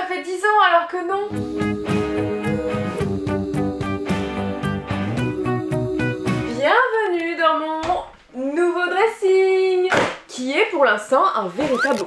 fait 10 ans alors que non. Bienvenue dans mon nouveau dressing qui est pour l'instant un véritable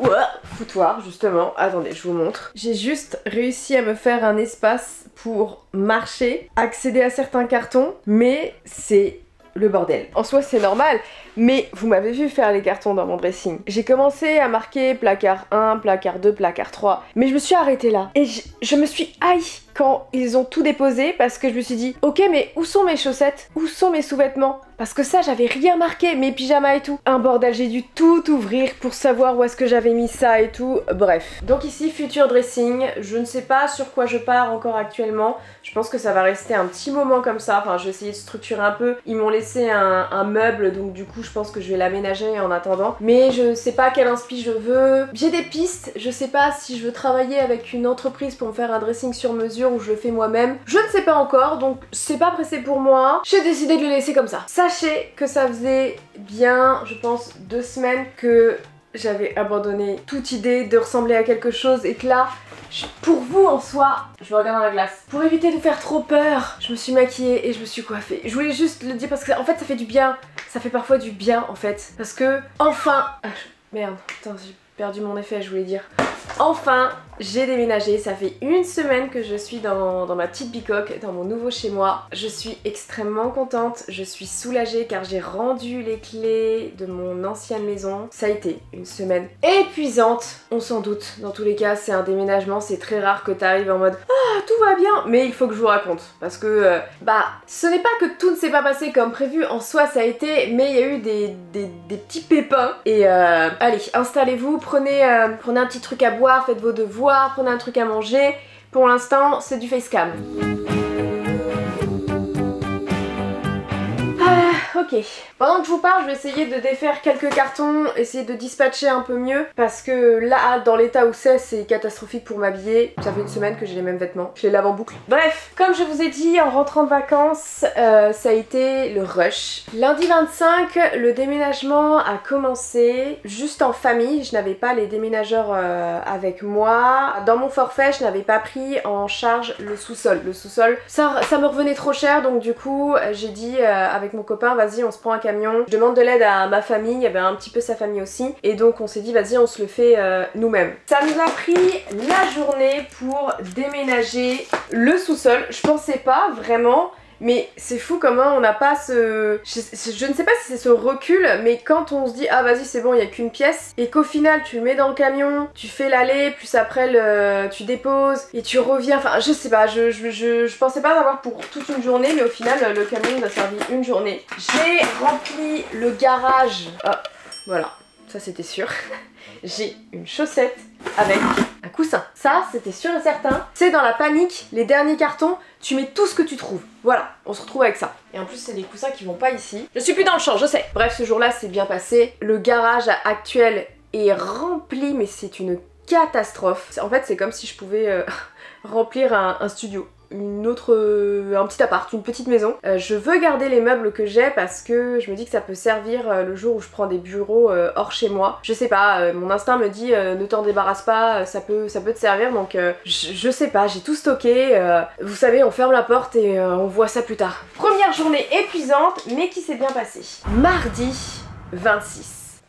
foutoir justement. Attendez, je vous montre. J'ai juste réussi à me faire un espace pour marcher, accéder à certains cartons, mais c'est le bordel. En soi c'est normal, mais vous m'avez vu faire les cartons dans mon dressing. J'ai commencé à marquer placard 1, placard 2, placard 3, mais je me suis arrêtée là. Et je me suis haï quand ils ont tout déposé parce que je me suis dit ok, mais où sont mes chaussettes? Où sont mes sous-vêtements? Parce que ça j'avais rien marqué, mes pyjamas et tout. Un bordel, j'ai dû tout ouvrir pour savoir où est-ce que j'avais mis ça et tout. Bref. Donc ici futur dressing, je ne sais pas sur quoi je pars encore actuellement. Je pense que ça va rester un petit moment comme ça. Enfin je vais essayer de structurer un peu. Ils m'ont laissé un meuble, donc du coup je pense que je vais l'aménager en attendant. Mais je sais pas quel inspi je veux. J'ai des pistes, je sais pas si je veux travailler avec une entreprise pour me faire un dressing sur mesure ou je le fais moi-même. Je ne sais pas encore, donc c'est pas pressé pour moi. J'ai décidé de le laisser comme ça. Sachez que ça faisait bien, je pense, 2 semaines que j'avais abandonné toute idée de ressembler à quelque chose et que là, pour vous en soi, je me regarde dans la glace. Pour éviter de faire trop peur, je me suis maquillée et je me suis coiffée. Je voulais juste le dire parce que en fait ça fait du bien. Ça fait parfois du bien en fait. Parce que enfin... Merde, attends, j'ai perdu mon effet, je voulais dire. Enfin, j'ai déménagé, ça fait 1 semaine que je suis dans ma petite bicoque, dans mon nouveau chez moi. Je suis extrêmement contente, je suis soulagée car j'ai rendu les clés de mon ancienne maison. Ça a été une semaine épuisante, on s'en doute. Dans tous les cas, c'est un déménagement, c'est très rare que t'arrives en mode ah, tout va bien, mais il faut que je vous raconte. Parce que, ce n'est pas que tout ne s'est pas passé comme prévu, en soi ça a été, mais il y a eu des petits pépins. Et allez, installez-vous, prenez un petit truc à boire, faites vos devoirs, prenez un truc à manger. Pour l'instant, c'est du facecam. Ok, pendant que je vous parle, je vais essayer de défaire quelques cartons, essayer de dispatcher un peu mieux parce que là, dans l'état où c'est catastrophique pour m'habiller. Ça fait 1 semaine que j'ai les mêmes vêtements, je les lave en boucle. Bref, comme je vous ai dit, en rentrant de vacances, ça a été le rush. Lundi 25, le déménagement a commencé juste en famille. Je n'avais pas les déménageurs avec moi. Dans mon forfait, je n'avais pas pris en charge le sous-sol. Le sous-sol, ça me revenait trop cher, donc du coup, j'ai dit avec mon copain, vas-y on se prend un camion, je demande de l'aide à ma famille, il y avait un petit peu sa famille aussi, et donc on s'est dit vas-y on se le fait nous-mêmes. Ça nous a pris la journée pour déménager le sous-sol, je pensais pas vraiment. Mais c'est fou comment on n'a pas ce... Je ne sais pas si c'est ce recul, mais quand on se dit ah vas-y c'est bon, il n'y a qu'une pièce, et qu'au final tu le mets dans le camion, tu fais l'aller, plus après tu déposes, et tu reviens, enfin je sais pas, je pensais pas d'avoir pour toute une journée, mais au final le camion nous a servi une journée. J'ai rempli le garage, voilà, ça c'était sûr. J'ai une chaussette avec un coussin. Ça, c'était sûr et certain. C'est dans la panique, les derniers cartons, tu mets tout ce que tu trouves. Voilà, on se retrouve avec ça. Et en plus, c'est des coussins qui vont pas ici. Je suis plus dans le champ, je sais. Bref, ce jour-là, c'est bien passé. Le garage actuel est rempli, mais c'est une catastrophe. En fait, c'est comme si je pouvais remplir un studio. Un petit appart, une petite maison. Je veux garder les meubles que j'ai parce que je me dis que ça peut servir le jour où je prends des bureaux hors chez moi. Je sais pas, mon instinct me dit ne t'en débarrasse pas, ça peut te servir, donc je sais pas, j'ai tout stocké. Vous savez, on ferme la porte et on voit ça plus tard. Première journée épuisante, mais qui s'est bien passée. Mardi 26.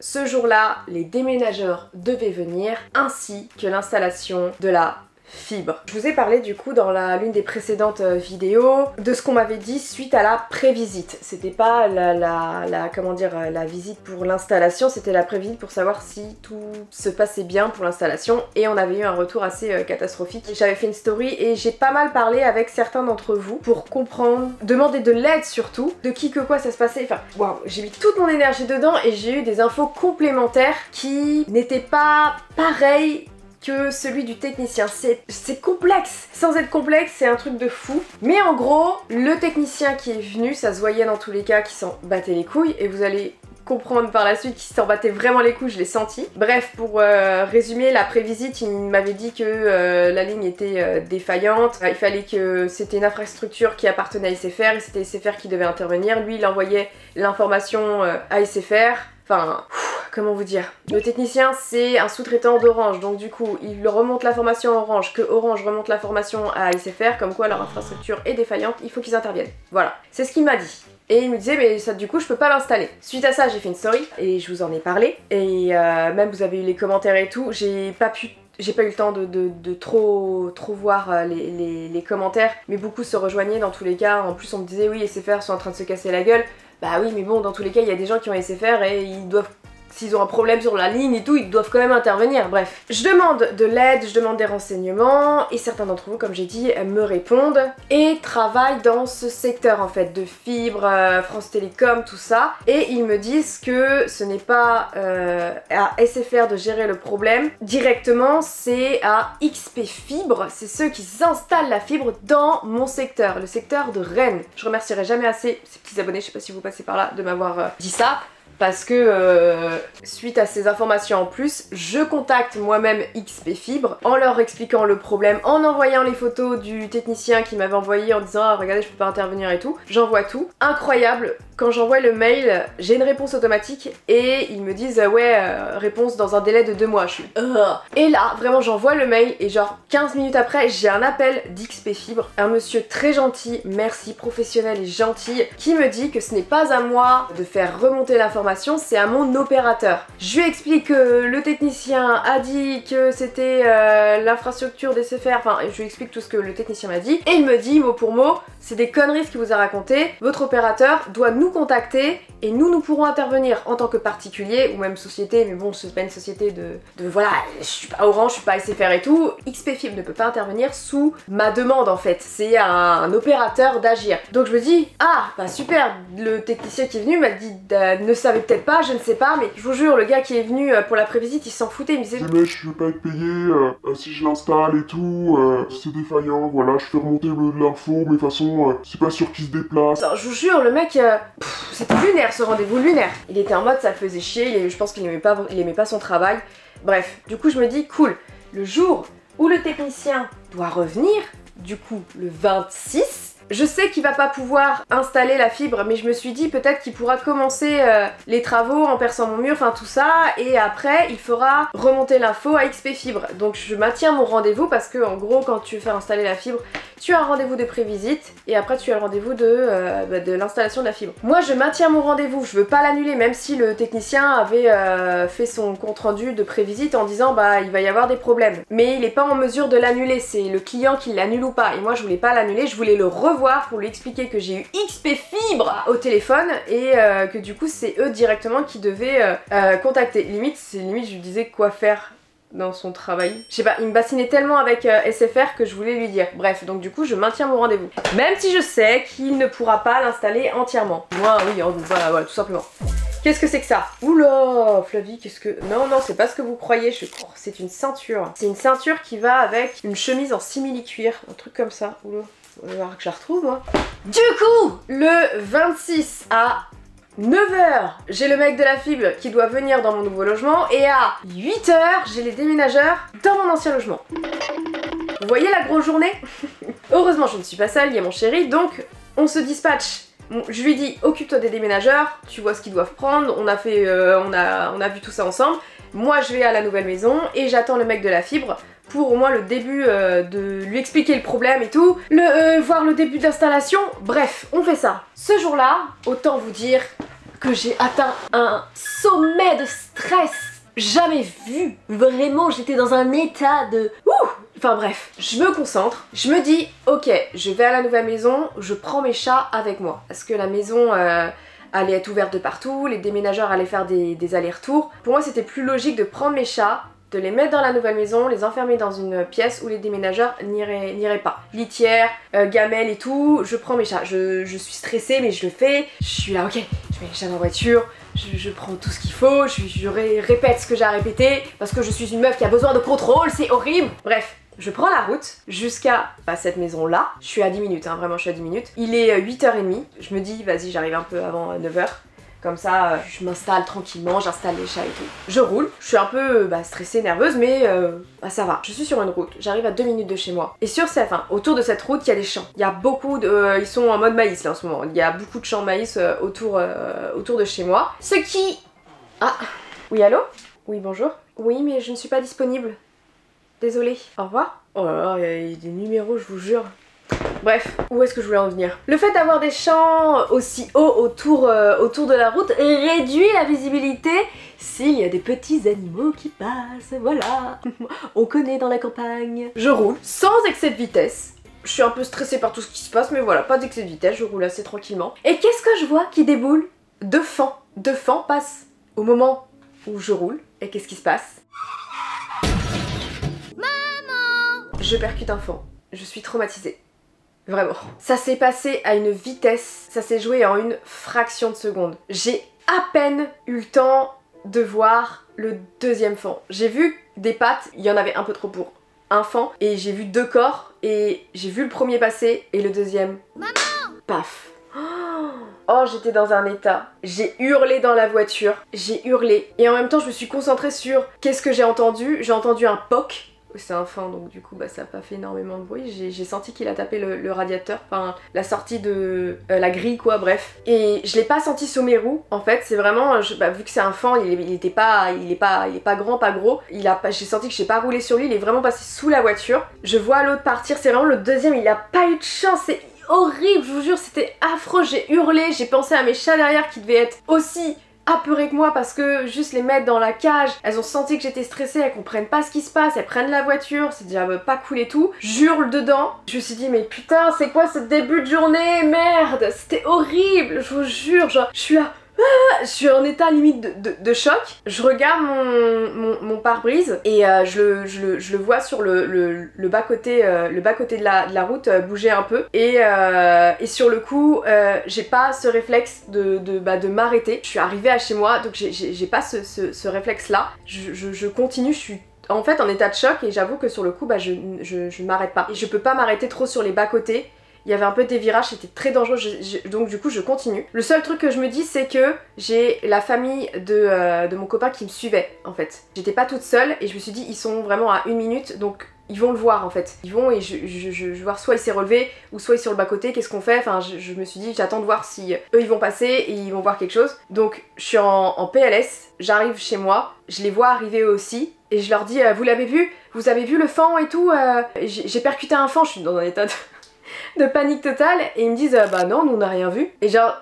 Ce jour-là, les déménageurs devaient venir, ainsi que l'installation de la fibre. Je vous ai parlé du coup dans l'une des précédentes vidéos de ce qu'on m'avait dit suite à la prévisite. C'était pas la visite pour l'installation, c'était la prévisite pour savoir si tout se passait bien pour l'installation, et on avait eu un retour assez catastrophique. J'avais fait une story et j'ai pas mal parlé avec certains d'entre vous pour comprendre, demander de l'aide surtout, de qui que quoi ça se passait. Enfin, waouh, j'ai mis toute mon énergie dedans et j'ai eu des infos complémentaires qui n'étaient pas pareilles que celui du technicien. C'est complexe. Sans être complexe, c'est un truc de fou. Mais en gros, le technicien qui est venu, ça se voyait dans tous les cas qu'il s'en battait les couilles, et vous allez comprendre par la suite qu'il s'en battait vraiment les couilles, je l'ai senti. Bref, pour résumer, la prévisite, il m'avait dit que la ligne était défaillante, il fallait que c'était une infrastructure qui appartenait à SFR, et c'était SFR qui devait intervenir. Lui, il envoyait l'information à SFR. Enfin, comment vous dire, le technicien c'est un sous-traitant d'Orange, donc du coup il remonte l'information à Orange, que Orange remonte l'information à SFR, comme quoi leur infrastructure est défaillante, il faut qu'ils interviennent. Voilà, c'est ce qu'il m'a dit. Et il me disait mais ça du coup je peux pas l'installer. Suite à ça j'ai fait une story et je vous en ai parlé. Et même vous avez eu les commentaires et tout, j'ai pas eu le temps de trop voir les commentaires, mais beaucoup se rejoignaient dans tous les cas. En plus on me disait oui SFR sont en train de se casser la gueule. Bah oui mais bon dans tous les cas il y a des gens qui ont SFR et ils doivent, s'ils ont un problème sur la ligne et tout, ils doivent quand même intervenir, bref. Je demande de l'aide, je demande des renseignements, et certains d'entre vous, comme j'ai dit, me répondent, et travaillent dans ce secteur en fait, de fibre, France Télécom, tout ça, et ils me disent que ce n'est pas à SFR de gérer le problème directement, c'est à XP Fibre, c'est ceux qui installent la fibre dans mon secteur, le secteur de Rennes. Je remercierai jamais assez ces petits abonnés, je sais pas si vous passez par là, de m'avoir dit ça. Parce que suite à ces informations en plus, je contacte moi-même XP Fibre en leur expliquant le problème, en envoyant les photos du technicien qui m'avait envoyé en disant ah, regardez je peux pas intervenir et tout. J'envoie tout. Incroyable, quand j'envoie le mail, j'ai une réponse automatique et ils me disent ouais réponse dans un délai de 2 mois. Je suis Et là vraiment j'envoie le mail et genre 15 minutes après j'ai un appel d'XP Fibre, un monsieur très gentil, merci, professionnel et gentil, qui me dit que ce n'est pas à moi de faire remonter l'information, c'est à mon opérateur. Je lui explique que le technicien a dit que c'était l'infrastructure des SFR, enfin je lui explique tout ce que le technicien m'a dit, et il me dit mot pour mot, c'est des conneries ce qu'il vous a raconté, votre opérateur doit nous contacter et nous pourrons intervenir en tant que particulier ou même société, mais bon c'est pas une société de voilà, je suis pas Orange, je suis pas SFR et tout, XP Fibre ne peut pas intervenir sous ma demande en fait, c'est à un opérateur d'agir. Donc je me dis ah bah super, le technicien qui est venu m'a dit ne savait peut-être pas, je ne sais pas, mais je vous jure le gars qui est venu pour la prévisite il s'en foutait, il me disait mais je vais pas être payé si je l'installe et tout, c'est défaillant, voilà, je fais remonter l'info, mais de toute façon c'est pas sûr qu'il se déplace. Alors, je vous jure le mec c'était lunaire ce rendez-vous, lunaire. Il était en mode ça le faisait chier, je pense qu'il aimait pas son travail. Bref, du coup je me dis cool, le jour où le technicien doit revenir, du coup le 26, je sais qu'il va pas pouvoir installer la fibre, mais je me suis dit peut-être qu'il pourra commencer les travaux en perçant mon mur, enfin tout ça, et après il fera remonter l'info à XP Fibre. Donc je maintiens mon rendez-vous parce que en gros quand tu fais installer la fibre, tu as un rendez-vous de prévisite et après tu as le rendez-vous de l'installation de la fibre. Moi je maintiens mon rendez-vous, je veux pas l'annuler même si le technicien avait fait son compte rendu de prévisite en disant bah il va y avoir des problèmes. Mais il est pas en mesure de l'annuler, c'est le client qui l'annule ou pas. Et moi je voulais pas l'annuler, je voulais le revoir pour lui expliquer que j'ai eu XP Fibre au téléphone et que du coup c'est eux directement qui devaient contacter. Limite je lui disais quoi faire dans son travail. Je sais pas, il me bassinait tellement avec SFR que je voulais lui dire. Bref, donc du coup je maintiens mon rendez-vous. Même si je sais qu'il ne pourra pas l'installer entièrement. Moi oui, voilà, tout simplement. Qu'est-ce que c'est que ça? Oula, Flavie, qu'est-ce que... Non, c'est pas ce que vous croyez, c'est une ceinture. C'est une ceinture qui va avec une chemise en simili-cuir, un truc comme ça. Oula, on va voir que je la retrouve moi. Du coup, le 26 à 9h, j'ai le mec de la fibre qui doit venir dans mon nouveau logement et à 8h, j'ai les déménageurs dans mon ancien logement. Vous voyez la grosse journée? Heureusement, je ne suis pas seule, il y a mon chéri, donc on se dispatche. Je lui dis occupe-toi des déménageurs, tu vois ce qu'ils doivent prendre, on a vu tout ça ensemble. Moi je vais à la nouvelle maison et j'attends le mec de la fibre pour au moins le début de lui expliquer le problème et tout, voir le début de l'installation, bref, on fait ça. Ce jour-là, autant vous dire que j'ai atteint un sommet de stress jamais vu. Vraiment, j'étais dans un état de... Enfin bref, je me concentre, je me dis ok, je vais à la nouvelle maison, je prends mes chats avec moi. Parce que la maison allait être ouverte de partout, les déménageurs allaient faire des allers-retours. Pour moi c'était plus logique de prendre mes chats, de les mettre dans la nouvelle maison, les enfermer dans une pièce où les déménageurs n'iraient pas. Litière, gamelle et tout, je prends mes chats. Je suis stressée mais je le fais. Je suis là, ok, je mets les chats dans la voiture, je prends tout ce qu'il faut, je répète ce que j'ai à répéter parce que je suis une meuf qui a besoin de contrôle, c'est horrible. Bref. Je prends la route jusqu'à cette maison là, je suis à 10 minutes, hein, vraiment je suis à 10 minutes. Il est 8h30, je me dis vas-y j'arrive un peu avant 9h, comme ça je m'installe tranquillement, j'installe les chats et tout. Je roule, je suis un peu stressée, nerveuse mais ça va. Je suis sur une route, j'arrive à 2 minutes de chez moi. Et autour de cette route il y a des champs. Il y a beaucoup de... ils sont en mode maïs là en ce moment, il y a beaucoup de champs de maïs autour de chez moi. Ce qui... Oui, allô? Oui, bonjour. Oui, mais je ne suis pas disponible. Désolée. Au revoir. Oh là là, il y a des numéros, je vous jure. Bref, où est-ce que je voulais en venir? Le fait d'avoir des champs aussi hauts autour de la route réduit la visibilité s'il y a des petits animaux qui passent, voilà. On connaît dans la campagne. Je roule sans excès de vitesse. Je suis un peu stressée par tout ce qui se passe, mais voilà, pas d'excès de vitesse, je roule assez tranquillement. Et qu'est-ce que je vois qui déboule? Deux fans. Deux fans passent au moment où je roule. Et qu'est-ce qui se passe? Maman! Je percute un fan. Je suis traumatisée. Vraiment. Ça s'est passé à une vitesse, ça s'est joué en une fraction de seconde. J'ai à peine eu le temps de voir le deuxième fan. J'ai vu des pattes, il y en avait un peu trop pour un fan, et j'ai vu deux corps, et j'ai vu le premier passer, et le deuxième... Maman! Paf! Oh, j'étais dans un état. J'ai hurlé dans la voiture, j'ai hurlé. Et en même temps, je me suis concentrée sur qu'est-ce que j'ai entendu. J'ai entendu un POC. C'est un fan, donc du coup bah, ça n'a pas fait énormément de bruit. J'ai senti qu'il a tapé le radiateur, enfin la sortie de la grille quoi, bref. Et je l'ai pas senti sur mes roues en fait, c'est vraiment, vu que c'est un fan, il est pas grand, pas gros. J'ai senti que j'ai pas roulé sur lui, il est vraiment passé sous la voiture. Je vois l'autre partir, c'est vraiment le deuxième, il a pas eu de chance, c'est horrible, je vous jure, c'était affreux. J'ai hurlé, j'ai pensé à mes chats derrière qui devaient être aussi apeurées que moi parce que juste les mettre dans la cage, elles ont senti que j'étais stressée, elles comprennent pas ce qui se passe, elles prennent la voiture, c'est déjà pas cool et tout. J'hurle dedans, je me suis dit mais putain c'est quoi ce début de journée, merde, c'était horrible, je vous jure, genre je suis là... Je suis en état limite de choc. Je regarde mon pare-brise et je le vois sur le bas-côté de la route bouger un peu. Et sur le coup, j'ai pas ce réflexe de m'arrêter. Je suis arrivée à chez moi, donc j'ai pas ce réflexe-là. Je continue, je suis en fait en état de choc et j'avoue que sur le coup, je m'arrête pas. Et je peux pas m'arrêter trop sur les bas-côtés. Il y avait un peu des virages, c'était très dangereux, donc du coup je continue. Le seul truc que je me dis c'est que j'ai la famille de mon copain qui me suivait en fait. J'étais pas toute seule et je me suis dit ils sont vraiment à 1 minute donc ils vont le voir en fait. Ils vont et je vais voir soit il s'est relevé ou soit il est sur le bas côté, qu'est-ce qu'on fait? Enfin je me suis dit j'attends de voir si eux ils vont passer et ils vont voir quelque chose. Donc je suis en PLS, j'arrive chez moi, je les vois arriver eux aussi. Et je leur dis vous l'avez vu? Vous avez vu le fan et tout? J'ai percuté un fan, je suis dans un état de panique totale et ils me disent bah non nous on n'a rien vu et genre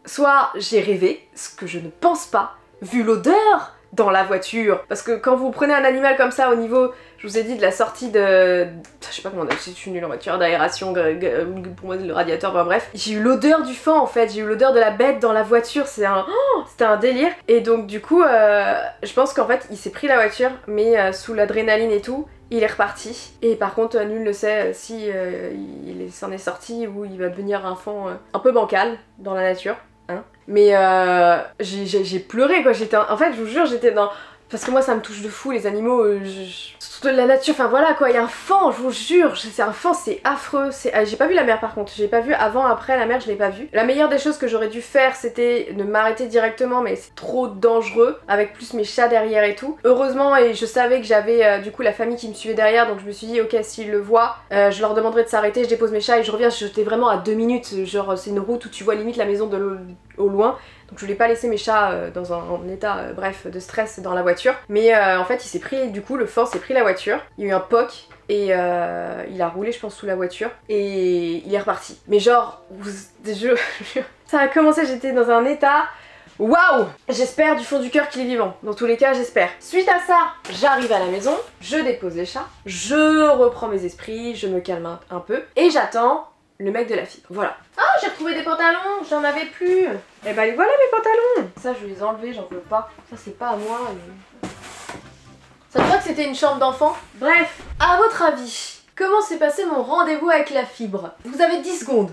soit j'ai rêvé, ce que je ne pense pas vu l'odeur dans la voiture parce que quand vous prenez un animal comme ça au niveau, je vous ai dit de la sortie de je sais pas comment on a, je suis nulle en voiture, d'aération, pour moi le radiateur, bah bref, j'ai eu l'odeur du fan en fait, j'ai eu l'odeur de la bête dans la voiture, c'était un délire et donc du coup je pense qu'en fait il s'est pris la voiture mais sous l'adrénaline et tout. Il est reparti et par contre nul ne sait si il s'en est sorti ou il va devenir un fan un peu bancal dans la nature hein. Mais j'ai pleuré quoi, en fait je vous jure j'étais dans... Parce que moi ça me touche de fou les animaux, surtout de la nature, enfin voilà quoi, il y a un fan, je vous jure, c'est un fan, c'est affreux, j'ai pas vu la mer par contre, j'ai pas vu avant, après la mer je l'ai pas vu. La meilleure des choses que j'aurais dû faire c'était de m'arrêter directement mais c'est trop dangereux, avec plus mes chats derrière et tout. Heureusement et je savais que j'avais du coup la famille qui me suivait derrière donc je me suis dit ok s'ils le voient, je leur demanderai de s'arrêter, je dépose mes chats et je reviens, j'étais vraiment à 2 minutes, genre c'est une route où tu vois limite la maison au loin. Donc je voulais pas laisser mes chats dans un état bref de stress dans la voiture. Mais en fait il s'est pris, du coup le fan s'est pris la voiture, il y a eu un POC et il a roulé je pense sous la voiture et il est reparti. Mais genre, ça a commencé, j'étais dans un état... Waouh! J'espère du fond du cœur qu'il est vivant, dans tous les cas j'espère. Suite à ça, j'arrive à la maison, je dépose les chats, je reprends mes esprits, je me calme un peu et j'attends le mec de la fibre, voilà. Ah, j'ai retrouvé des pantalons, j'en avais plus. Et bah voilà mes pantalons. Ça je vais les enlever, j'en peux pas. Ça c'est pas à moi. Ça se voit que c'était une chambre d'enfant. Bref, à votre avis, comment s'est passé mon rendez-vous avec la fibre? Vous avez 10 secondes.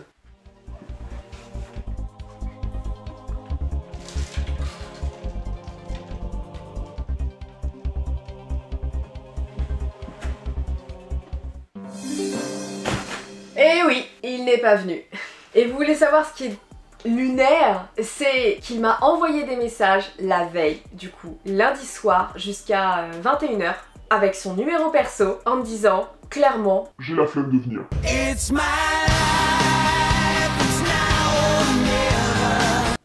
Et oui, il n'est pas venu. Et vous voulez savoir ce qui est lunaire? C'est qu'il m'a envoyé des messages la veille, du coup, lundi soir jusqu'à 21 h avec son numéro perso en me disant clairement j'ai la flemme de venir.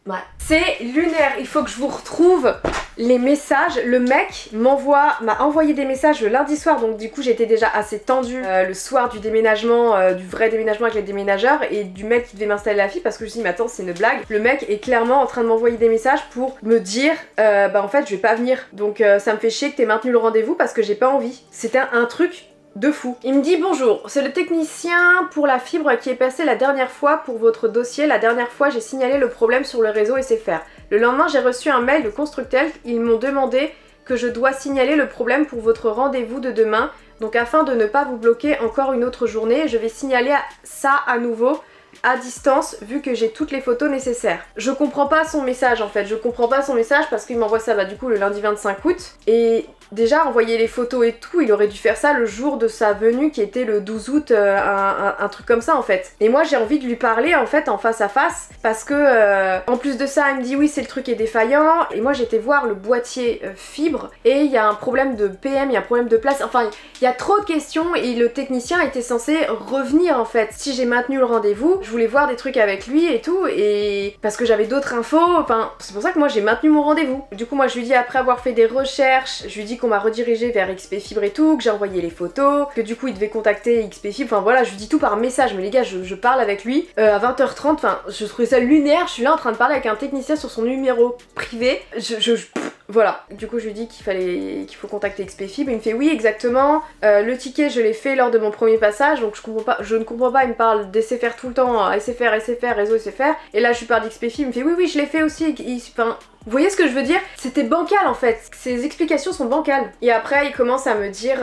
Ouais. C'est lunaire, il faut que je vous retrouve les messages. Le mec m'a envoyé des messages le lundi soir, donc du coup j'étais déjà assez tendue le soir du déménagement, du vrai déménagement avec les déménageurs et du mec qui devait m'installer la fille, parce que je me suis dit mais attends, c'est une blague. Le mec est clairement en train de m'envoyer des messages pour me dire bah en fait je vais pas venir, donc ça me fait chier que t'aies maintenu le rendez-vous parce que j'ai pas envie. C'était un truc de fou. Il me dit bonjour, c'est le technicien pour la fibre qui est passé la dernière fois pour votre dossier. La dernière fois j'ai signalé le problème sur le réseau SFR. Le lendemain j'ai reçu un mail de Constructel, ils m'ont demandé que je dois signaler le problème pour votre rendez-vous de demain. Donc afin de ne pas vous bloquer encore une autre journée, je vais signaler ça à nouveau à distance vu que j'ai toutes les photos nécessaires. Je comprends pas son message en fait, je comprends pas son message parce qu'il m'envoie ça du coup le lundi 25 août et déjà envoyer les photos et tout, il aurait dû faire ça le jour de sa venue qui était le 12 août, un truc comme ça en fait. Et moi j'ai envie de lui parler en fait en face à face parce que en plus de ça il me dit oui c'est le truc est défaillant et moi j'étais voir le boîtier fibre et il y a un problème de PM, il y a un problème de place, enfin il y a trop de questions et le technicien était censé revenir en fait. Si j'ai maintenu le rendez-vous, je voulais voir des trucs avec lui et tout et parce que j'avais d'autres infos, enfin c'est pour ça que moi j'ai maintenu mon rendez-vous. Du coup moi je lui dis après avoir fait des recherches, je lui dis qu'on m'a redirigé vers XP Fibre et tout, que j'ai envoyé les photos, que du coup il devait contacter XP Fibre, enfin voilà je lui dis tout par message, mais les gars je parle avec lui à 20h30, enfin je trouvais ça lunaire, je suis là en train de parler avec un technicien sur son numéro privé, voilà, du coup je lui dis qu'il faut contacter XP Fibre, il me fait oui exactement, le ticket je l'ai fait lors de mon premier passage, donc je ne comprends pas, il me parle d'SFR tout le temps, SFR, réseau SFR, et là je lui parle d'XP Fibre, il me fait oui je l'ai fait aussi, enfin... Vous voyez ce que je veux dire? C'était bancal en fait, ces explications sont bancales. Et après il commence à me dire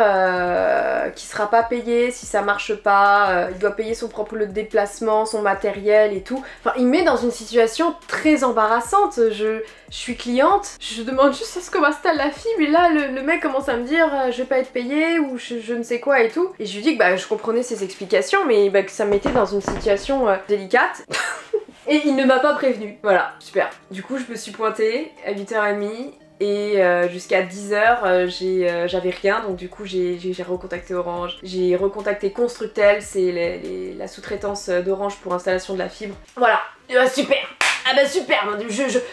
qu'il sera pas payé si ça marche pas, il doit payer son propre déplacement, son matériel et tout. Enfin il me met dans une situation très embarrassante, je suis cliente, je demande juste à ce qu'on m'installe la fibre et là le mec commence à me dire je vais pas être payé ou je ne sais quoi et tout. Et je lui dis que je comprenais ses explications mais que ça me mettait dans une situation délicate. Et il ne m'a pas prévenu. Voilà, super. Du coup, je me suis pointée à 8h30 et jusqu'à 10h, j'avais rien. Donc du coup, j'ai recontacté Orange. J'ai recontacté Constructel, c'est la sous-traitance d'Orange pour installation de la fibre. Voilà, super. Ah bah super,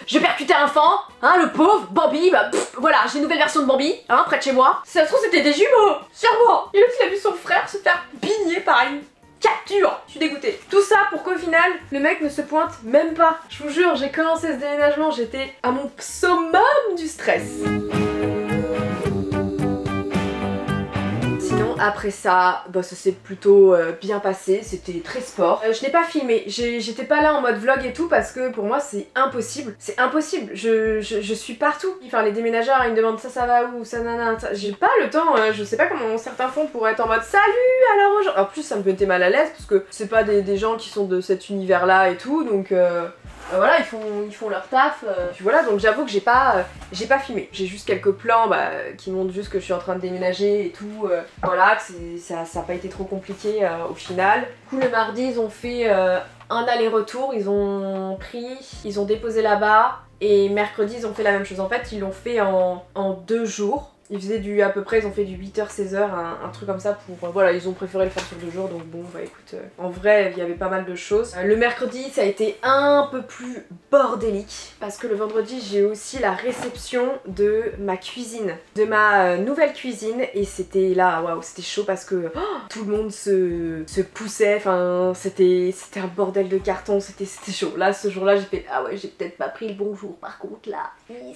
je percutais un enfant, hein, le pauvre, Bambi, voilà, j'ai une nouvelle version de Bambi, hein, près de chez moi. Si ça se trouve c'était des jumeaux, sûrement. Et l'autre il a vu son frère se faire bigner par une capture. Je suis dégoûtée. Tout ça pour qu'au final, le mec ne se pointe même pas. Je vous jure, j'ai commencé ce déménagement, j'étais à mon summum du stress. Sinon, après ça, ça s'est plutôt bien passé, c'était très sport. Je n'ai pas filmé, j'étais pas là en mode vlog et tout parce que pour moi c'est impossible. C'est impossible, je suis partout. Enfin les déménageurs ils me demandent ça va où, ça nanana, j'ai pas le temps, je sais pas comment certains font pour être en mode salut alors aujourd'hui. En plus ça me mettait mal à l'aise parce que c'est pas des gens qui sont de cet univers là et tout donc... voilà, ils font leur taf. Puis voilà, donc j'avoue que j'ai pas filmé. J'ai juste quelques plans qui montrent juste que je suis en train de déménager et tout. Voilà, que ça a pas été trop compliqué au final. Du coup, le mardi, ils ont fait un aller-retour. Ils ont déposé là-bas. Et mercredi, ils ont fait la même chose. En fait, ils l'ont fait en 2 jours. Ils faisaient à peu près, ils ont fait du 8h-16h, un truc comme ça pour... voilà, ils ont préféré le faire sur 2 jours, donc bon, écoute, en vrai, il y avait pas mal de choses. Le mercredi, ça a été un peu plus bordélique, parce que le vendredi, j'ai aussi la réception de ma cuisine, de ma nouvelle cuisine, et c'était là, waouh, c'était chaud parce que tout le monde se poussait, enfin, c'était un bordel de carton, c'était chaud. Là, ce jour-là, j'ai fait, ah ouais, j'ai peut-être pas pris le bon jour, par contre, là,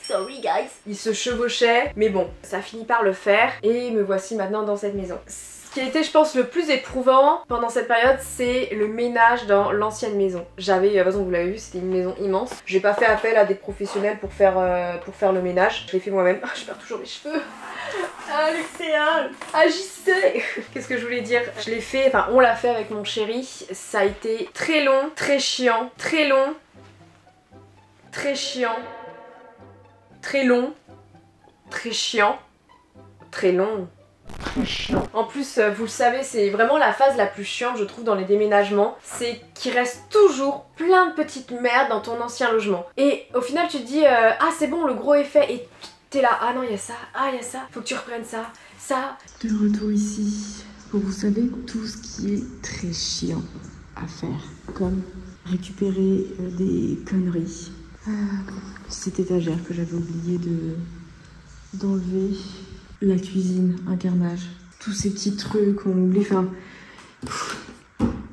sorry guys. Ils se chevauchaient, mais bon, ça finit par le faire et me voici maintenant dans cette maison. Ce qui a été je pense le plus éprouvant pendant cette période c'est le ménage dans l'ancienne maison. J'avais, de toute façon vous l'avez vu, c'était une maison immense. J'ai pas fait appel à des professionnels pour faire le ménage, je l'ai fait moi-même. Je perds toujours mes cheveux. Ah Luxéal, agissez. Qu'est-ce que je voulais dire? Je l'ai fait, enfin on l'a fait avec mon chéri. Ça a été très long, très chiant, très long, très chiant, très long, très chiant, très long. En plus, vous le savez, c'est vraiment la phase la plus chiante je trouve dans les déménagements, c'est qu'il reste toujours plein de petites merdes dans ton ancien logement. Et au final tu te dis ah c'est bon le gros est fait et t'es là, ah non il y a ça, ah il y a ça, faut que tu reprennes ça, ça. De retour ici pour vous savez tout ce qui est très chiant à faire, comme récupérer des conneries, Cette étagère que j'avais oublié d'enlever. La cuisine, un carnage. Tous ces petits trucs qu'on oublie, enfin...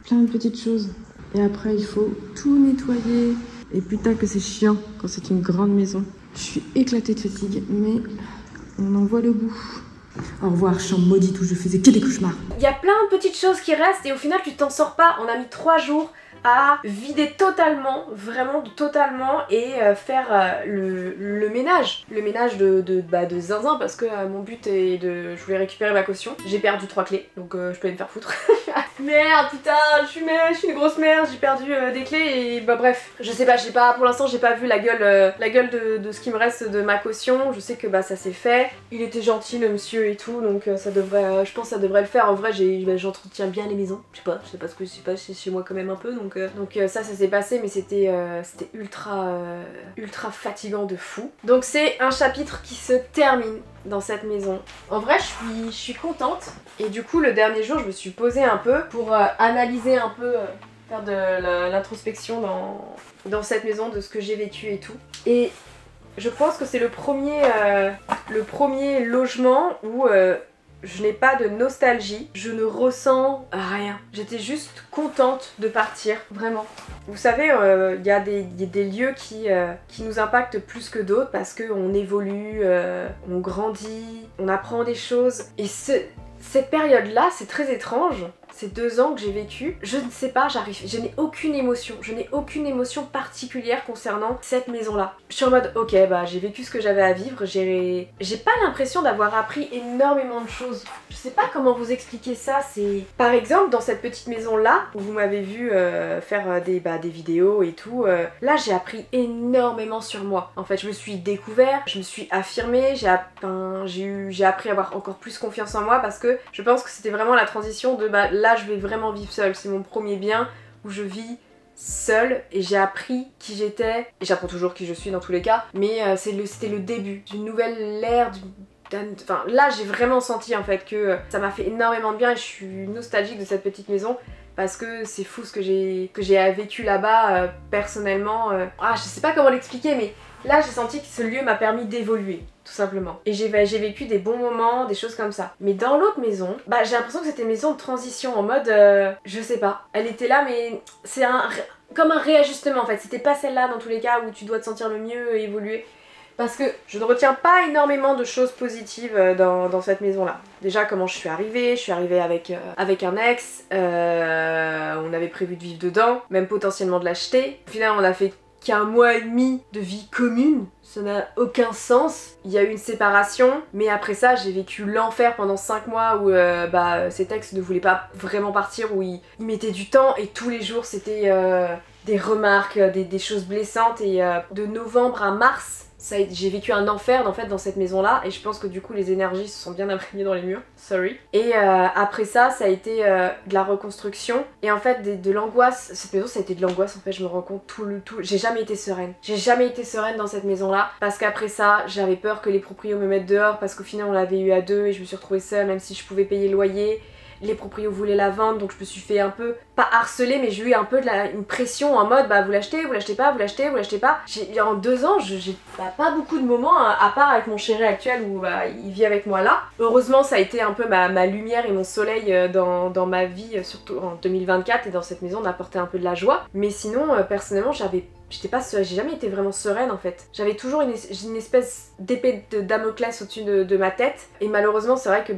plein de petites choses. Et après, il faut tout nettoyer. Et putain que c'est chiant quand c'est une grande maison. Je suis éclatée de fatigue, mais on en voit le bout. Au revoir, chambre maudite où je faisais que des cauchemars. Il y a plein de petites choses qui restent et au final, tu t'en sors pas. On a mis 3 jours à vider totalement, vraiment totalement, et faire le ménage. Le ménage de zinzin, parce que mon but est de... Je voulais récupérer ma caution. J'ai perdu 3 clés, donc je peux aller me faire foutre. Merde, putain, je suis une grosse merde, j'ai perdu des clés et bah bref. Je sais pas, pour l'instant j'ai pas vu la gueule de ce qui me reste de ma caution. Je sais que bah ça s'est fait. Il était gentil le monsieur et tout, donc ça devrait, je pense que ça devrait le faire. En vrai j'entretiens bien les maisons. Je sais pas ce que c'est chez moi quand même un peu, donc ça s'est passé, mais c'était ultra fatigant de fou. Donc c'est un chapitre qui se termine dans cette maison. En vrai je suis contente et du coup le dernier jour je me suis posée un peu pour analyser un peu, faire de l'introspection dans cette maison, de ce que j'ai vécu et tout. Et je pense que c'est le premier logement où je n'ai pas de nostalgie, je ne ressens rien. J'étais juste contente de partir, vraiment. Vous savez, il y a des lieux qui nous impactent plus que d'autres parce qu'on évolue, on grandit, on apprend des choses. Et cette période-là, c'est très étrange. Ces 2 ans que j'ai vécu, je ne sais pas, je n'ai aucune émotion particulière concernant cette maison-là. Je suis en mode, ok, bah j'ai vécu ce que j'avais à vivre, j'ai pas l'impression d'avoir appris énormément de choses. Je sais pas comment vous expliquer ça, c'est... Par exemple, dans cette petite maison-là, où vous m'avez vu faire des vidéos et tout, là j'ai appris énormément sur moi. En fait, je me suis découvert, je me suis affirmée, j'ai appris à avoir encore plus confiance en moi parce que je pense que c'était vraiment la transition de là je vais vraiment vivre seule, c'est mon premier bien où je vis seule et j'ai appris qui j'étais, et j'apprends toujours qui je suis dans tous les cas, mais c'était le début d'une nouvelle ère, enfin là j'ai vraiment senti en fait que ça m'a fait énormément de bien et je suis nostalgique de cette petite maison parce que c'est fou ce que j'ai vécu là-bas personnellement. Je sais pas comment l'expliquer, mais là j'ai senti que ce lieu m'a permis d'évoluer, tout simplement. Et j'ai vécu des bons moments, des choses comme ça. Mais dans l'autre maison, j'ai l'impression que c'était une maison de transition, en mode, je sais pas. Elle était là, mais c'est comme un réajustement en fait. C'était pas celle-là dans tous les cas où tu dois te sentir le mieux et évoluer. Parce que je ne retiens pas énormément de choses positives dans cette maison-là. Déjà, comment je suis arrivée avec un ex, on avait prévu de vivre dedans, même potentiellement de l'acheter. Au final, on a fait qu'1 mois et demi de vie commune, ça n'a aucun sens. Il y a eu une séparation, mais après ça j'ai vécu l'enfer pendant 5 mois où cet ex ne voulait pas vraiment partir, où il mettait du temps et tous les jours c'était des remarques, des choses blessantes, et de novembre à mars, j'ai vécu un enfer en fait dans cette maison là, et je pense que du coup les énergies se sont bien imprégnées dans les murs, sorry. Et après ça a été de la reconstruction, et en fait de l'angoisse. Cette maison ça a été de l'angoisse en fait, je me rends compte j'ai jamais été sereine. J'ai jamais été sereine dans cette maison là, parce qu'après ça j'avais peur que les proprios me mettent dehors, parce qu'au final on l'avait eu à 2 et je me suis retrouvée seule même si je pouvais payer le loyer. Les proprios voulaient la vendre, donc je me suis fait un peu, pas harceler, mais j'ai eu un peu une pression en mode vous l'achetez, vous l'achetez pas, vous l'achetez pas. En 2 ans, j'ai pas beaucoup de moments, à part avec mon chéri actuel où il vit avec moi là. Heureusement, ça a été un peu ma lumière et mon soleil dans ma vie, surtout en 2024, et dans cette maison on a apporté un peu de la joie. Mais sinon, personnellement, j'ai jamais été vraiment sereine en fait. J'avais toujours une espèce d'épée de Damoclès au-dessus de ma tête, et malheureusement c'est vrai que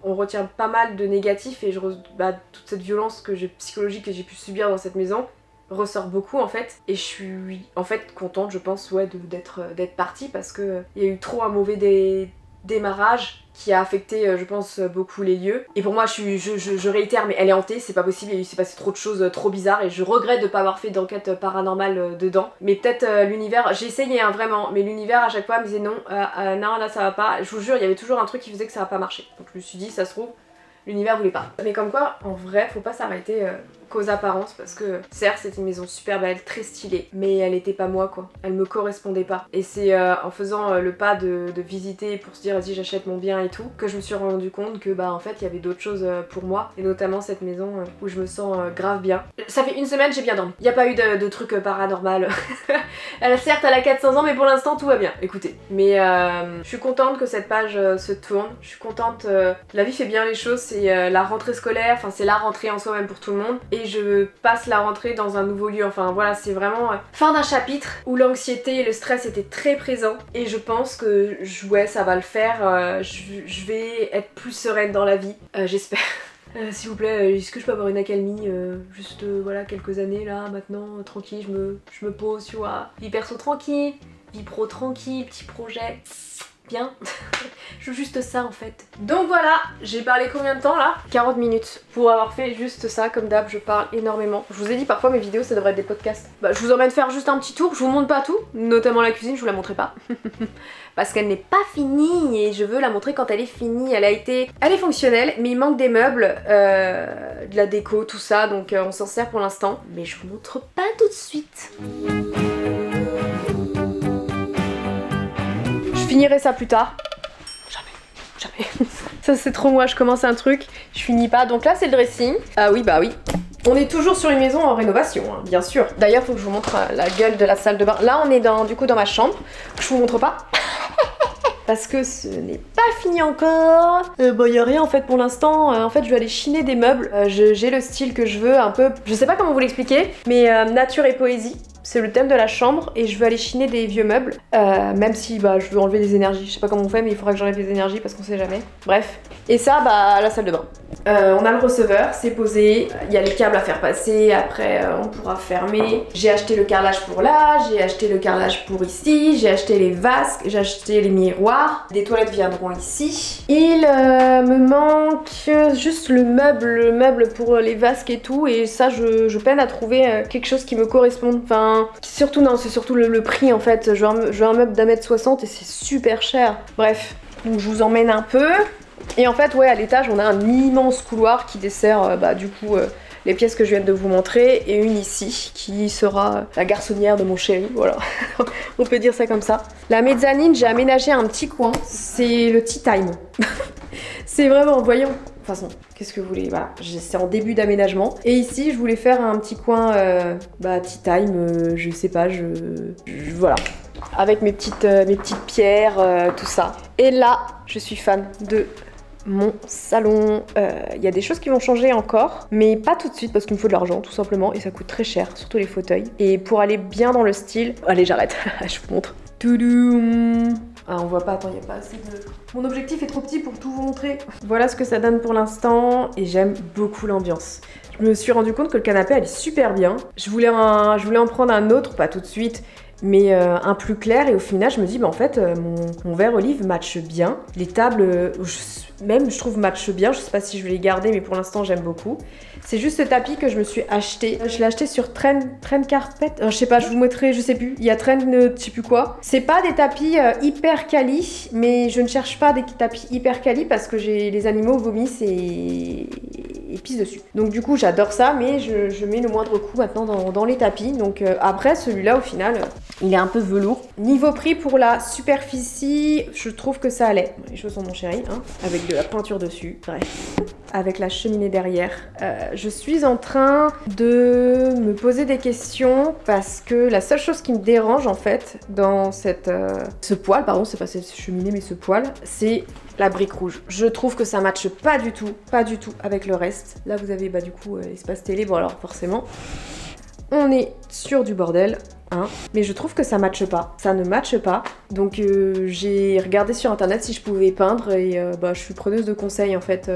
on retient pas mal de négatifs, et toute cette violence psychologique que j'ai pu subir dans cette maison ressort beaucoup en fait, et je suis en fait contente, je pense, d'être partie, parce que il y a eu trop un mauvais démarrage qui a affecté, je pense, beaucoup les lieux. Et pour moi, je réitère, mais elle est hantée, c'est pas possible, il s'est passé trop de choses trop bizarres, et je regrette de pas avoir fait d'enquête paranormale dedans. Mais peut-être l'univers, j'ai essayé vraiment, mais l'univers à chaque fois me disait non, non, là ça va pas. Je vous jure, il y avait toujours un truc qui faisait que ça va pas marcher. Donc je me suis dit, ça se trouve, l'univers voulait pas. Mais comme quoi, en vrai, faut pas s'arrêter qu'aux apparences parce que certes c'est une maison super belle, très stylée, mais elle était pas moi quoi, elle me correspondait pas. Et c'est en faisant le pas de visiter pour se dire vas-y j'achète mon bien et tout, que je me suis rendu compte que bah en fait il y avait d'autres choses pour moi, et notamment cette maison où je me sens grave bien. Ça fait une semaine j'ai bien dormi, il n'y a pas eu de trucs paranormal. Certes elle a 400 ans mais pour l'instant tout va bien, écoutez. Mais je suis contente que cette page se tourne, je suis contente, la vie fait bien les choses, c'est la rentrée scolaire, enfin c'est la rentrée en soi même pour tout le monde, et je passe la rentrée dans un nouveau lieu, enfin voilà c'est vraiment fin d'un chapitre où l'anxiété et le stress étaient très présents, et je pense que ouais ça va le faire, je vais être plus sereine dans la vie, j'espère. S'il vous plaît, est-ce que je peux avoir une accalmie juste voilà quelques années là maintenant, tranquille, je me pose, tu vois, vie perso tranquille, vie pro tranquille, petit projet, bien. Je veux juste ça en fait. Donc voilà, j'ai parlé combien de temps là? 40 minutes pour avoir fait juste ça, comme d'hab je parle énormément. Je vous ai dit parfois mes vidéos ça devrait être des podcasts. Bah je vous emmène faire juste un petit tour, je vous montre pas tout, notamment la cuisine, je vous la montrerai pas. Parce qu'elle n'est pas finie et je veux la montrer quand elle est finie. Elle est fonctionnelle mais il manque des meubles, de la déco, tout ça, donc on s'en sert pour l'instant. Mais je vous montre pas tout de suite. Je finirai ça plus tard. Jamais. Ça c'est trop moi, je commence un truc, je finis pas. Donc là c'est le dressing. Ah oui bah oui. On est toujours sur une maison en rénovation, hein, bien sûr. D'ailleurs faut que je vous montre la gueule de la salle de bain. Là on est du coup dans ma chambre. Je vous montre pas. Parce que ce n'est pas fini encore. Bon y a rien en fait pour l'instant. En fait je vais aller chiner des meubles. J'ai le style que je veux un peu. Je sais pas comment vous l'expliquer. Mais nature et poésie. C'est le thème de la chambre et je veux aller chiner des vieux meubles, même si bah, je veux enlever des énergies. Je sais pas comment on fait mais il faudra que j'enlève des énergies parce qu'on sait jamais. Bref. Et ça, bah la salle de bain. On a le receveur, c'est posé, il y a les câbles à faire passer, après on pourra fermer. J'ai acheté le carrelage pour là, j'ai acheté le carrelage pour ici, j'ai acheté les vases, j'ai acheté les miroirs. Des toilettes viendront ici. Il me manque juste le meuble pour les vasques et tout, et ça je peine à trouver quelque chose qui me corresponde. Enfin, surtout non, c'est surtout le prix en fait. Je veux un meuble d'1m60 et c'est super cher. Bref, donc je vous emmène un peu. Et en fait, ouais, à l'étage, on a un immense couloir qui dessert du coup les pièces que je viens de vous montrer, et une ici qui sera la garçonnière de mon chéri, voilà. On peut dire ça comme ça. La mezzanine, j'ai aménagé un petit coin, c'est le tea time. C'est vraiment, voyons. De toute façon, qu'est-ce que vous voulez, voilà, c'est en début d'aménagement. Et ici, je voulais faire un petit coin tea time, je sais pas, voilà. Avec mes petites pierres, tout ça. Et là, je suis fan de mon salon. Il y a des choses qui vont changer encore, mais pas tout de suite parce qu'il me faut de l'argent tout simplement et ça coûte très cher, surtout les fauteuils. Et pour aller bien dans le style... Allez, j'arrête, je vous montre. Toudoum. Ah, on voit pas, attends, il n'y a pas assez de... Mon objectif est trop petit pour tout vous montrer. Voilà ce que ça donne pour l'instant et j'aime beaucoup l'ambiance. Je me suis rendu compte que le canapé allait super bien. Je voulais en prendre un autre, pas tout de suite, mais un plus clair, et au final je me dis bah en fait mon vert olive matche bien. Les tables même je trouve matchent bien, je sais pas si je vais les garder mais pour l'instant j'aime beaucoup. C'est juste ce tapis que je me suis acheté. Je l'ai acheté sur Trend Carpet. Je sais pas, je vous mettrai, je sais plus. Il y a Trend, je sais plus quoi. C'est pas des tapis hyper quali, mais je ne cherche pas des tapis hyper quali parce que les animaux vomissent et pissent dessus. Donc du coup j'adore ça, mais je mets le moindre coup maintenant dans les tapis. Donc après celui-là au final, il est un peu velours. Niveau prix pour la superficie, je trouve que ça allait. Les choses sont mon chéri, hein, avec de la peinture dessus. Bref. Avec la cheminée derrière. Je suis en train de me poser des questions parce que la seule chose qui me dérange en fait dans ce poêle, pardon, c'est pas cette cheminée mais ce poêle, c'est la brique rouge. Je trouve que ça matche pas du tout avec le reste. Là vous avez du coup espace télé, bon alors forcément on est sur du bordel. Hein. Mais je trouve que ça matche pas, ça ne matche pas. Donc j'ai regardé sur internet si je pouvais peindre et je suis preneuse de conseils en fait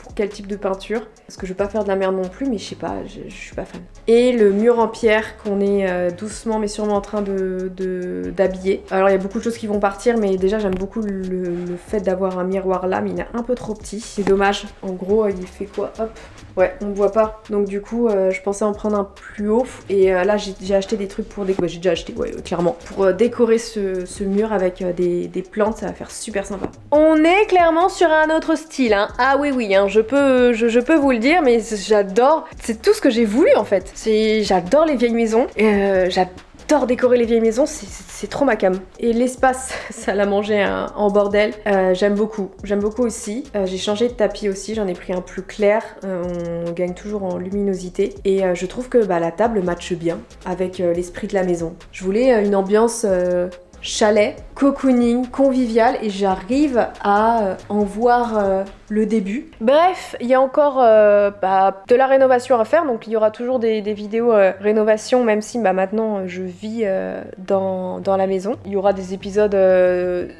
pour quel type de peinture. Parce que je veux pas faire de la merde non plus, mais je sais pas, je suis pas fan. Et le mur en pierre qu'on est doucement mais sûrement en train d'habiller. Alors il y a beaucoup de choses qui vont partir, mais déjà j'aime beaucoup le fait d'avoir un miroir là, mais il est un peu trop petit. C'est dommage, en gros il fait quoi, hop. Ouais, on ne voit pas. Donc du coup, je pensais en prendre un plus haut. Et là, j'ai acheté des trucs pour décorer. j'ai déjà acheté, ouais, clairement. Pour décorer ce mur avec des plantes, ça va faire super sympa. On est clairement sur un autre style, hein. Ah oui, hein, je peux vous le dire, mais j'adore, c'est tout ce que j'ai voulu en fait. J'adore les vieilles maisons, j'adore décorer les vieilles maisons, c'est trop ma cam. Et l'espace, ça l'a mangé en bordel. J'aime beaucoup aussi. J'ai changé de tapis aussi, j'en ai pris un plus clair. On gagne toujours en luminosité. Et je trouve que la table matche bien avec l'esprit de la maison. Je voulais une ambiance chalet, cocooning, convivial, et j'arrive à en voir le début. Bref, il y a encore de la rénovation à faire, donc il y aura toujours des vidéos rénovation, même si maintenant je vis dans la maison. Il y aura des épisodes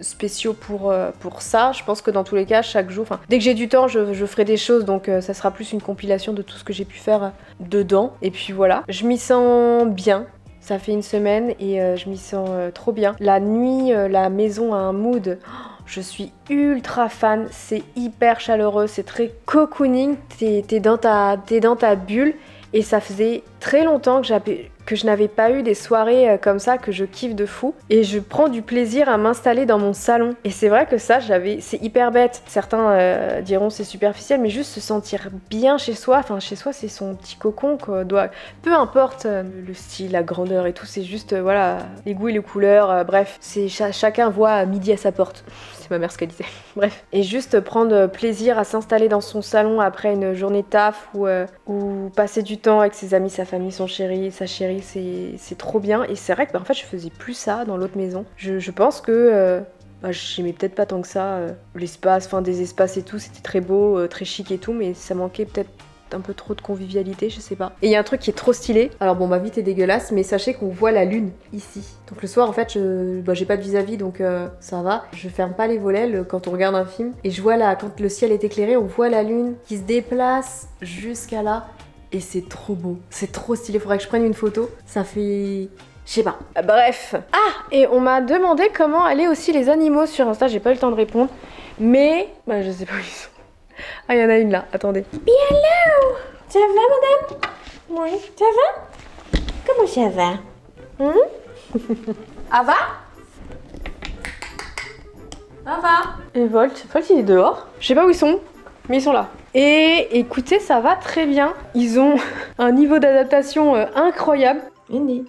spéciaux pour ça. Je pense que dans tous les cas, chaque jour, dès que j'ai du temps, je ferai des choses, donc ça sera plus une compilation de tout ce que j'ai pu faire dedans. Et puis voilà, je m'y sens bien. Ça fait une semaine et je m'y sens trop bien. La nuit, la maison a un mood. Je suis ultra fan. C'est hyper chaleureux. C'est très cocooning. T'es dans ta bulle. Et ça faisait très longtemps que je n'avais pas eu des soirées comme ça que je kiffe de fou. Et je prends du plaisir à m'installer dans mon salon. Et c'est vrai que ça, c'est hyper bête. Certains diront c'est superficiel, mais juste se sentir bien chez soi. Enfin, chez soi, c'est son petit cocon, quoi. Peu importe le style, la grandeur et tout, c'est juste, voilà, les goûts et les couleurs. Bref, chacun voit midi à sa porte. C'est ma mère ce qu'elle disait. Bref. Et juste prendre plaisir à s'installer dans son salon après une journée de taf ou passer du temps avec ses amis, sa famille, sa chérie, c'est trop bien. Et c'est vrai que en fait je faisais plus ça dans l'autre maison. Je pense que j'aimais peut-être pas tant que ça l'espace, des espaces et tout, c'était très beau, très chic et tout, mais ça manquait peut-être un peu trop de convivialité, je sais pas. Et il y a un truc qui est trop stylé. Alors bon, ma vie est dégueulasse, mais sachez qu'on voit la lune ici. Donc le soir, en fait, j'ai pas de vis-à-vis, donc ça va. Je ferme pas les volets quand on regarde un film. Et je vois quand le ciel est éclairé, on voit la lune qui se déplace jusqu'à là. Et c'est trop beau. C'est trop stylé. Faudrait que je prenne une photo. Ça fait... Je sais pas. Bref. Ah, et on m'a demandé comment allaient aussi les animaux sur Insta. J'ai pas eu le temps de répondre. Mais... je sais pas où ils sont. Ah, il y en a une là, attendez. Hello! Ça va, madame? Oui. Ça va? Comment ça va? Ava? Ava? Et Volt il est dehors. Je sais pas où ils sont, mais ils sont là. Et écoutez, ça va très bien. Ils ont un niveau d'adaptation incroyable. Indy.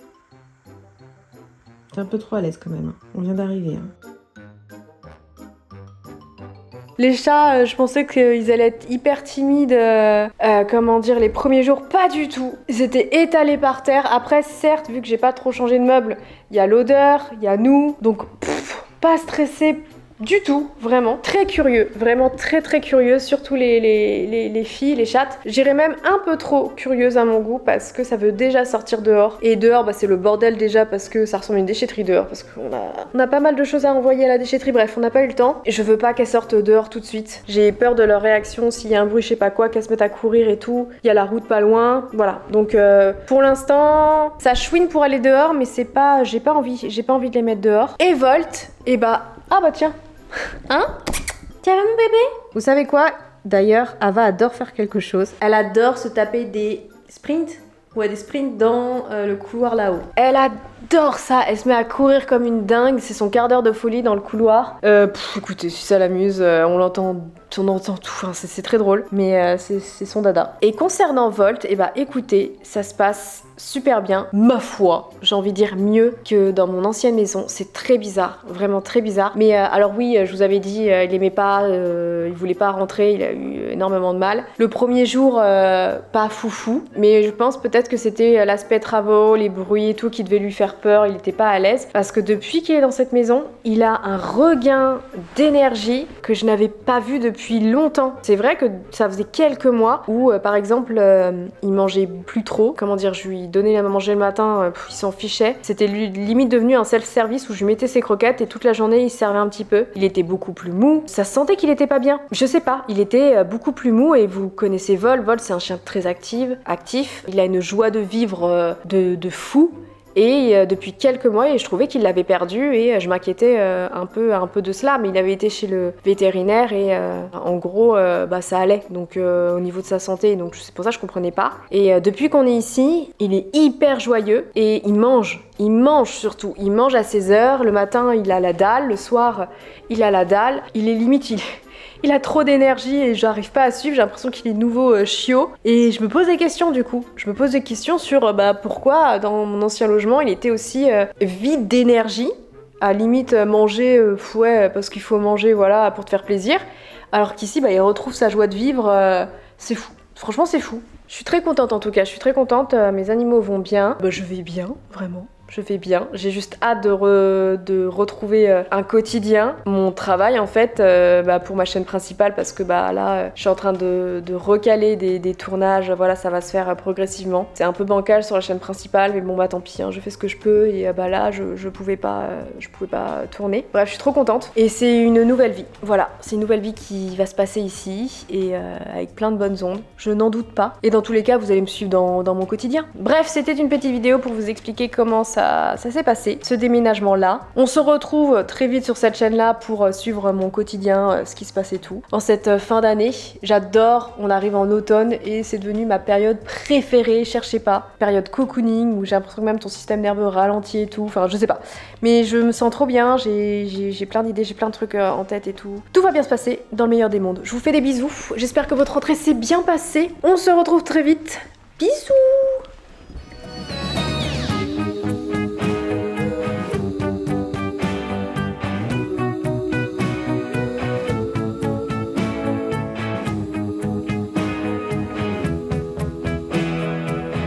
T'es un peu trop à l'aise quand même. On vient d'arriver. Les chats, je pensais qu'ils allaient être hyper timides, comment dire, les premiers jours, pas du tout. Ils étaient étalés par terre. Après, certes, vu que j'ai pas trop changé de meubles, il y a l'odeur, il y a nous, donc pas stressé du tout, vraiment. Très curieux, vraiment très curieux, surtout les filles, les chattes. J'irais même un peu trop curieuse à mon goût parce que ça veut déjà sortir dehors. Et dehors, c'est le bordel déjà parce que ça ressemble à une déchetterie dehors, parce qu'on a pas mal de choses à envoyer à la déchetterie, bref, on n'a pas eu le temps. Et je veux pas qu'elles sortent dehors tout de suite. J'ai peur de leur réaction, s'il y a un bruit, je sais pas quoi, qu'elles se mettent à courir et tout. Il y a la route pas loin, voilà. Donc pour l'instant, ça chouine pour aller dehors, mais c'est pas... j'ai pas envie de les mettre dehors. Et Volt, ah bah tiens. Hein? Ça va mon bébé? Vous savez quoi? D'ailleurs, Ava adore faire quelque chose. Elle adore se taper des sprints. Ouais, des sprints dans le couloir là-haut. Elle adore ça. Elle se met à courir comme une dingue. C'est son quart d'heure de folie dans le couloir. Écoutez, si ça l'amuse, on entend tout. Enfin, c'est très drôle. Mais c'est son dada. Et concernant Volt, écoutez, ça se passe super bien. Ma foi, j'ai envie de dire mieux que dans mon ancienne maison. C'est très bizarre, vraiment très bizarre. Mais alors oui, je vous avais dit, il aimait pas, il voulait pas rentrer, il a eu énormément de mal. Le premier jour, pas foufou, mais je pense peut-être que c'était l'aspect travaux, les bruits et tout qui devait lui faire peur, il était pas à l'aise. Parce que depuis qu'il est dans cette maison, il a un regain d'énergie que je n'avais pas vu depuis longtemps. C'est vrai que ça faisait quelques mois où, par exemple, il mangeait plus trop, comment dire, je lui donnais à manger le matin, il s'en fichait. C'était limite devenu un self-service où je lui mettais ses croquettes et toute la journée il servait un petit peu. Il était beaucoup plus mou, ça se sentait qu'il était pas bien. Je sais pas, il était beaucoup plus mou et vous connaissez Vol, c'est un chien très actif. Il a une joie de vivre de fou. et depuis quelques mois je trouvais qu'il l'avait perdu et je m'inquiétais un peu de cela, mais il avait été chez le vétérinaire et en gros ça allait donc au niveau de sa santé, donc c'est pour ça que je comprenais pas. Et depuis qu'on est ici, il est hyper joyeux et il mange surtout, il mange à ses heures, le matin il a la dalle, le soir il a la dalle, il est limite, il a trop d'énergie et j'arrive pas à suivre, j'ai l'impression qu'il est nouveau chiot. Et je me pose des questions du coup. Je me pose des questions sur pourquoi dans mon ancien logement il était aussi vide d'énergie, à limite manger, ouais, parce qu'il faut manger, voilà, pour te faire plaisir. Alors qu'ici, il retrouve sa joie de vivre, c'est fou. Franchement, c'est fou. Je suis très contente en tout cas, je suis très contente, mes animaux vont bien. Je vais bien, vraiment. Je vais bien, j'ai juste hâte de retrouver un quotidien, mon travail en fait pour ma chaîne principale parce que là je suis en train de recaler des tournages, voilà, ça va se faire progressivement. C'est un peu bancal sur la chaîne principale mais bon tant pis, hein, je fais ce que je peux et là je pouvais pas tourner. Bref, je suis trop contente et c'est une nouvelle vie, voilà, c'est une nouvelle vie qui va se passer ici et avec plein de bonnes ondes, je n'en doute pas. Et dans tous les cas vous allez me suivre dans mon quotidien. Bref, c'était une petite vidéo pour vous expliquer comment ça s'est passé, ce déménagement là. On se retrouve très vite sur cette chaîne là pour suivre mon quotidien, ce qui se passe et tout. En cette fin d'année, j'adore, on arrive en automne et c'est devenu ma période préférée, cherchez pas. Période cocooning où j'ai l'impression que même ton système nerveux ralentit et tout, enfin je sais pas. Mais je me sens trop bien, j'ai plein d'idées, j'ai plein de trucs en tête et tout. Tout va bien se passer dans le meilleur des mondes. Je vous fais des bisous, j'espère que votre rentrée s'est bien passée. On se retrouve très vite. Bisous!